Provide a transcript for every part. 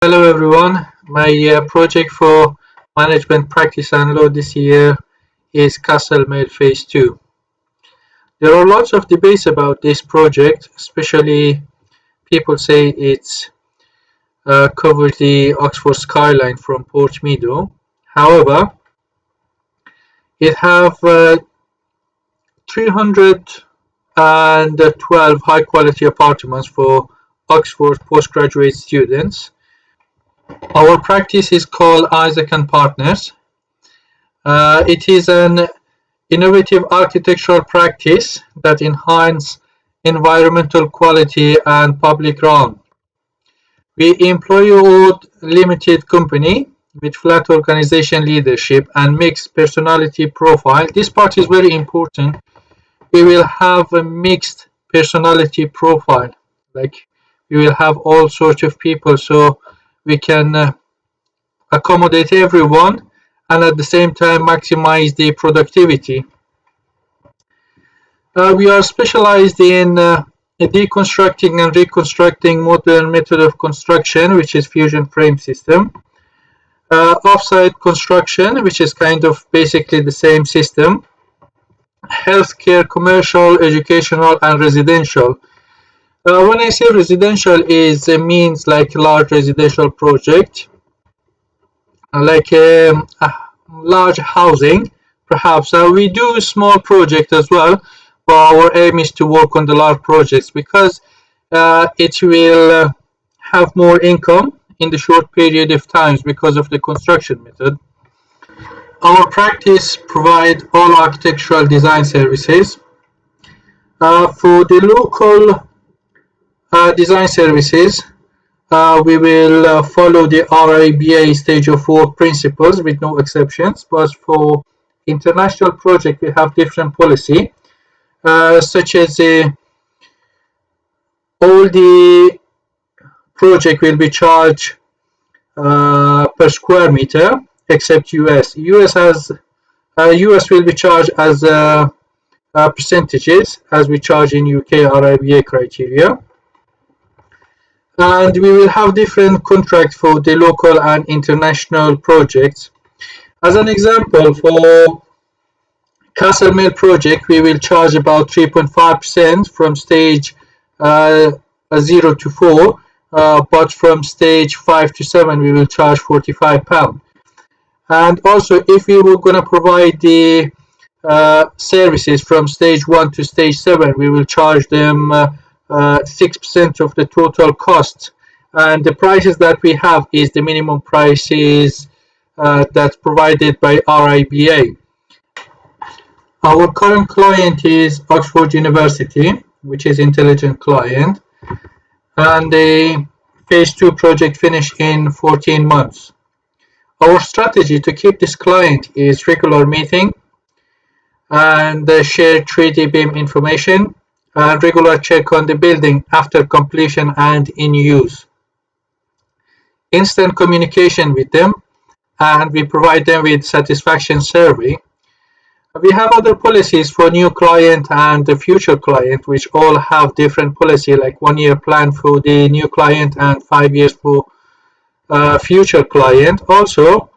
Hello everyone. My project for management practice and law this year is ARCH7008 Phase 2. There are lots of debates about this project, especially people say it's covers the Oxford skyline from Port Meadow. However, it have 312 high quality apartments for Oxford postgraduate students. Our practice is called Isaac and Partners. It is an innovative architectural practice that enhances environmental quality and public realm. We employ a limited company with flat organization leadership and mixed personality profile. This part is very important. We will have a mixed personality profile. Like we will have all sorts of people, so we can accommodate everyone and at the same time maximize the productivity. We are specialized in deconstructing and reconstructing modern method of construction, which is fusion frame system. Offsite construction, which is kind of basically the same system. Healthcare, commercial, educational, and residential. When I say residential, it means like large residential project, like large housing, perhaps. We do small project as well, but our aim is to work on the large projects because it will have more income in the short period of times because of the construction method. Our practice provide all architectural design services. For the local design services, we will follow the RIBA stage of work principles with no exceptions, but for international project we have different policy, such as all the project will be charged per square meter except US. US will be charged as percentages as we charge in UK RIBA criteria. And we will have different contracts for the local and international projects. As an example, for ARCH7008 project, we will charge about 3.5% from stage 0 to 4, but from stage 5 to 7, we will charge £45. And also, if we were going to provide the services from stage 1 to stage 7, we will charge them 6% of the total cost, and the prices that we have is the minimum prices that's provided by RIBA. Our current client is Oxford University, which is intelligent client, and the phase 2 project finish in 14 months. Our strategy to keep this client is regular meeting and share 3D BIM information and regular check on the building after completion and in use. Instant communication with them, and we provide them with satisfaction survey. We have other policies for new client and the future client, which all have different policy, like 1 year plan for the new client and 5 years for future client. Also,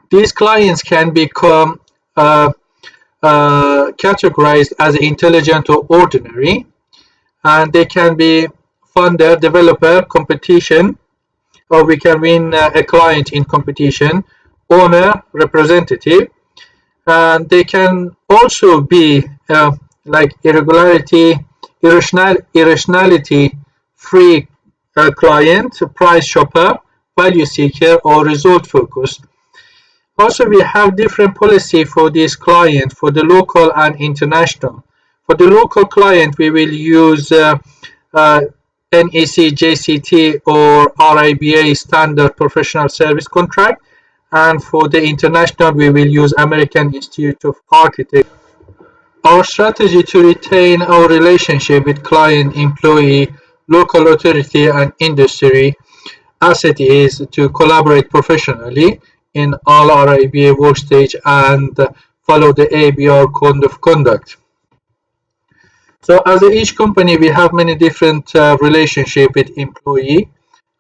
these clients can become categorized as intelligent or ordinary, and they can be funder, developer, competition, or we can win a client in competition, owner, representative, and they can also be like irrationality free client, price shopper, value seeker, or result focused. Also, we have different policy for this client, for the local and international. For the local client, we will use NEC, JCT, or RIBA standard professional service contract. And for the international, we will use American Institute of Architects. Our strategy to retain our relationship with client, employee, local authority, and industry asset is to collaborate professionally in all RIBA work stage and follow the ABR code of conduct. So as each company, we have many different relationship with employee,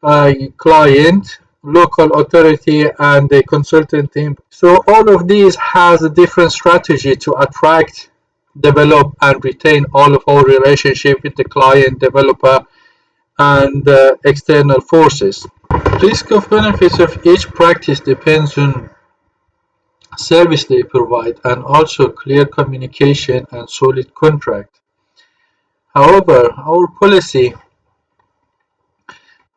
client, local authority, and the consultant team. So all of these has a different strategy to attract, develop, and retain all of our relationship with the client, developer, and external forces. Risk of benefits of each practice depends on service they provide and also clear communication and solid contract. However, our policy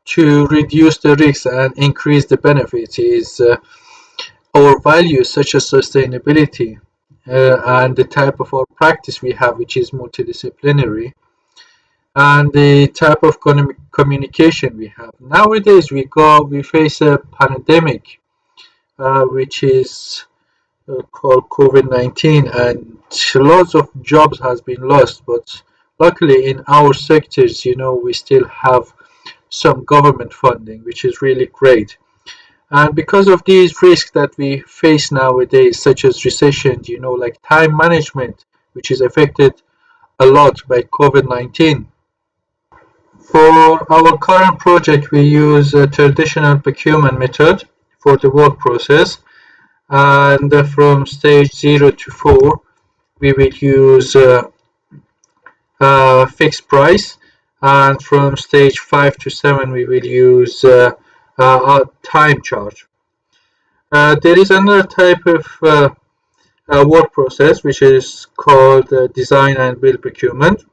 to reduce the risks and increase the benefits is our values such as sustainability and the type of our practice we have, which is multidisciplinary, and the type of communication we have. Nowadays, we face a pandemic, which is called COVID-19, and lots of jobs has been lost. But luckily, in our sectors, we still have some government funding, which is really great. And because of these risks that we face nowadays, such as recession, like time management, which is affected a lot by COVID-19. For our current project, we use a traditional procurement method for the work process, and from stage 0 to 4, we will use fixed price, and from stage 5 to 7, we will use a time charge. There is another type of work process which is called design and build procurement.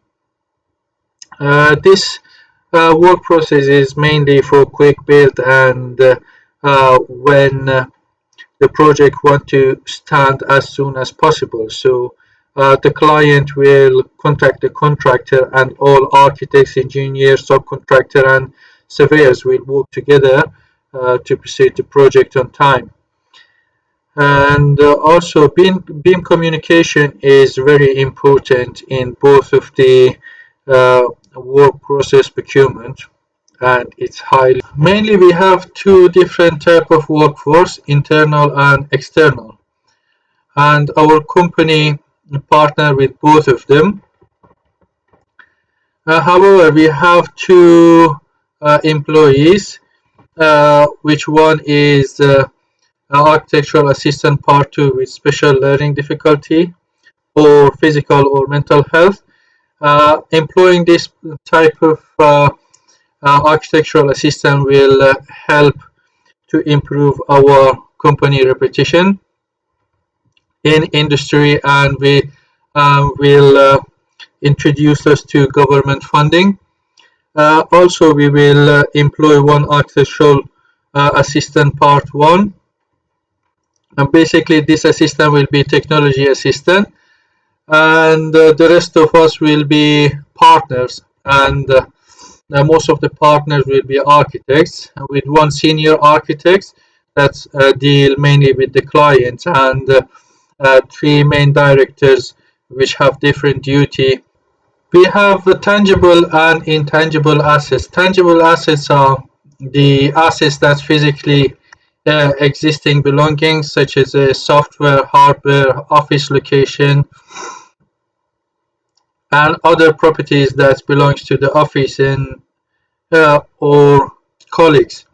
This work process is mainly for quick build and when the project want to start as soon as possible. So the client will contact the contractor, and all architects, engineers, subcontractor, and surveyors will work together to proceed the project on time. And also beam communication is very important in both of the work process procurement, and it's highly. Mainly we have two different type of workforce, internal and external, and our company partner with both of them. However, we have two employees, which one is architectural assistant part 2 with special learning difficulty or physical or mental health. Employing this type of architectural assistant will help to improve our company reputation in industry, and we will introduce us to government funding. Also, we will employ one architectural assistant part 1, and basically this assistant will be technology assistant, and the rest of us will be partners, and most of the partners will be architects, with one senior architect that deal mainly with the clients, and 3 main directors which have different duty. We have tangible and intangible assets. Tangible assets are the assets that physically existing belongings, such as software, hardware, office location, and other properties that belongs to the office and or colleagues.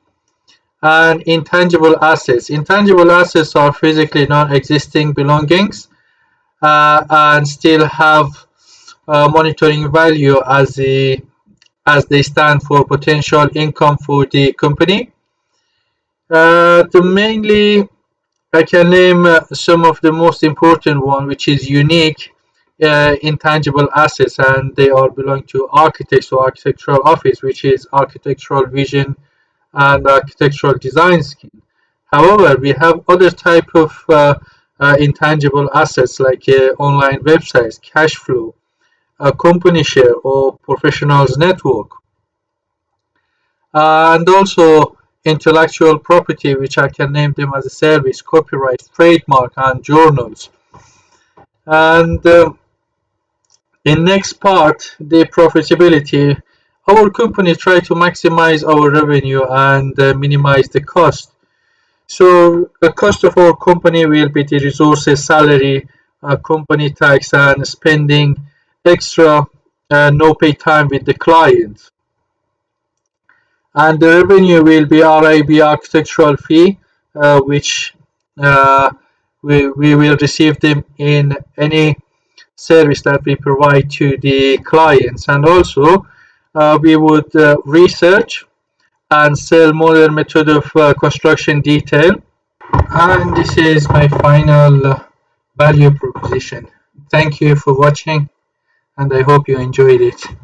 And intangible assets. Intangible assets are physically non-existing belongings and still have monitoring value as they stand for potential income for the company. Mainly, I can name some of the most important one, which is unique intangible assets, and they all belong to architects or architectural office, which is architectural vision and architectural design skill. However, we have other type of intangible assets like online websites, cash flow, a company share, or professionals network, and also intellectual property, which I can name them as a service, copyright, trademark, and journals. And in next part, the profitability, our company try to maximize our revenue and minimize the cost. So the cost of our company will be the resources, salary, company tax, and spending extra no pay time with the client. and the revenue will be RIB architectural fee, which we will receive them in any service that we provide to the clients. And also we would research and sell modern method of construction detail. And this is my final value proposition. Thank you for watching, and I hope you enjoyed it.